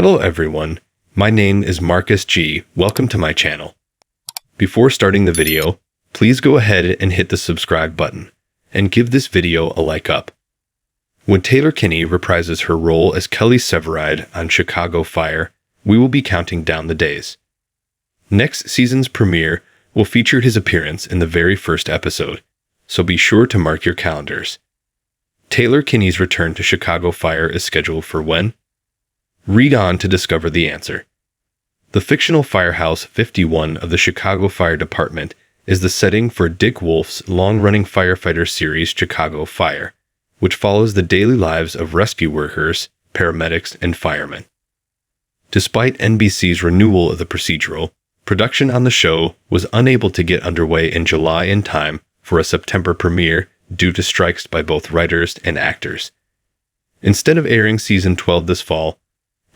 Hello everyone, my name is Marcus G. Welcome to my channel. Before starting the video, please go ahead and hit the subscribe button, and give this video a like up. When Taylor Kinney reprises her role as Kelly Severide on Chicago Fire, we will be counting down the days. Next season's premiere will feature his appearance in the very first episode, so be sure to mark your calendars. Taylor Kinney's return to Chicago Fire is scheduled for when? Read on to discover the answer. The fictional Firehouse 51 of the Chicago Fire Department is the setting for Dick Wolf's long-running firefighter series Chicago Fire, which follows the daily lives of rescue workers, paramedics, and firemen. Despite NBC's renewal of the procedural, production on the show was unable to get underway in July in time for a September premiere due to strikes by both writers and actors. Instead of airing season 12 this fall,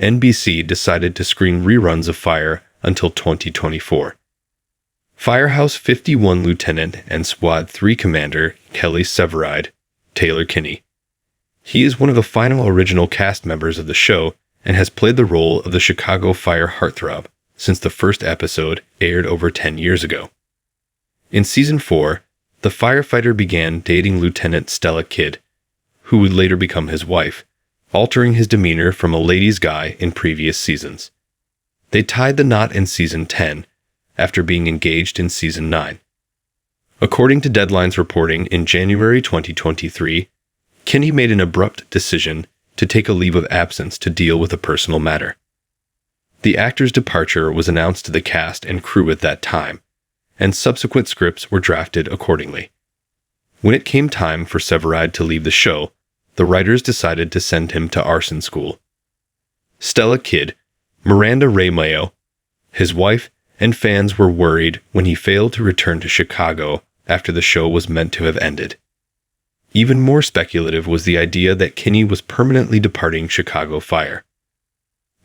NBC decided to screen reruns of Fire until 2024. Firehouse 51 Lieutenant and Squad 3 Commander Kelly Severide, Taylor Kinney. He is one of the final original cast members of the show and has played the role of the Chicago Fire heartthrob since the first episode aired over 10 years ago. In season 4, the firefighter began dating Lieutenant Stella Kid, who would later become his wife, altering his demeanor from a ladies' guy in previous seasons. They tied the knot in season 10, after being engaged in season 9. According to Deadline's reporting in January 2023, Kinney made an abrupt decision to take a leave of absence to deal with a personal matter. The actor's departure was announced to the cast and crew at that time, and subsequent scripts were drafted accordingly. When it came time for Severide to leave the show, the writers decided to send him to arson school. Stella Kid, Miranda Ray Mayo, his wife, and fans were worried when he failed to return to Chicago after the show was meant to have ended. Even more speculative was the idea that Kinney was permanently departing Chicago Fire.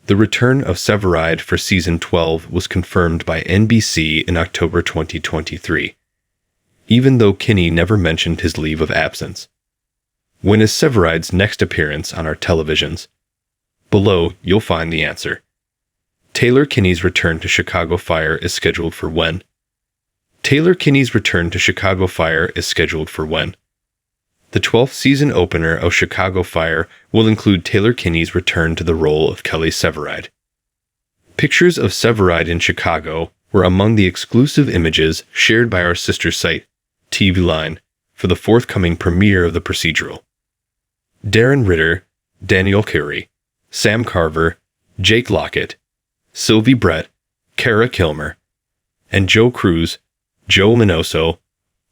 The return of Severide for season 12 was confirmed by NBC in October 2023, even though Kinney never mentioned his leave of absence. When is Severide's next appearance on our televisions? Below, you'll find the answer. Taylor Kinney's return to Chicago Fire is scheduled for when? Taylor Kinney's return to Chicago Fire is scheduled for when? The 12th season opener of Chicago Fire will include Taylor Kinney's return to the role of Kelly Severide. Pictures of Severide in Chicago were among the exclusive images shared by our sister site, TV Line, for the forthcoming premiere of the procedural. Darren Ritter, Daniel Curry, Sam Carver, Jake Lockett, Sylvie Brett, Kara Kilmer, and Joe Cruz, Joe Minoso,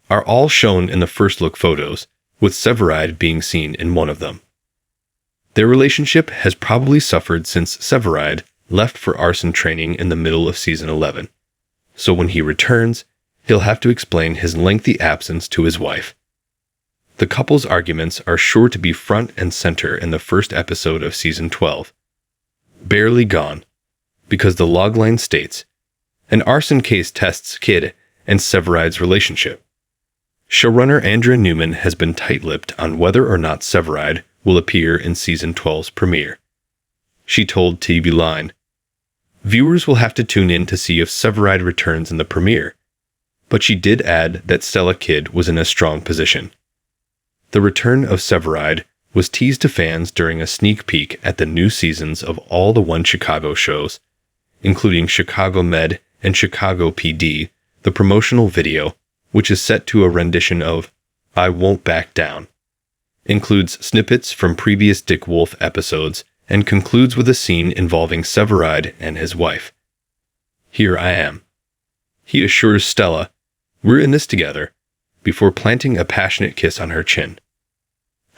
are all shown in the first look photos, with Severide being seen in one of them. Their relationship has probably suffered since Severide left for arson training in the middle of season 11, so when he returns, he'll have to explain his lengthy absence to his wife. The couple's arguments are sure to be front and center in the first episode of season 12. Barely Gone, because the logline states, an arson case tests Kid and Severide's relationship. Showrunner Andrea Newman has been tight-lipped on whether or not Severide will appear in season 12's premiere. She told TV Line, "Viewers will have to tune in to see if Severide returns in the premiere," but she did add that Stella Kid was in a strong position. The return of Severide was teased to fans during a sneak peek at the new seasons of all the One Chicago shows, including Chicago Med and Chicago PD. The promotional video, which is set to a rendition of I Won't Back Down, includes snippets from previous Dick Wolf episodes and concludes with a scene involving Severide and his wife. "Here I am." He assures Stella, "We're in this together," before planting a passionate kiss on her chin.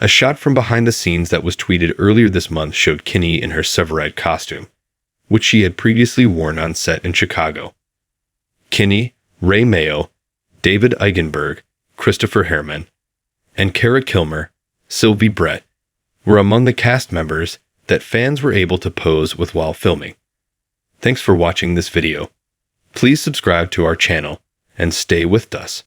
A shot from behind the scenes that was tweeted earlier this month showed Kinney in her Severide costume, which she had previously worn on set in Chicago. Kinney, Ray Mayo, David Eigenberg, Christopher Herrmann, and Kara Kilmer, Sylvie Brett, were among the cast members that fans were able to pose with while filming. Thanks for watching this video. Please subscribe to our channel and stay with us.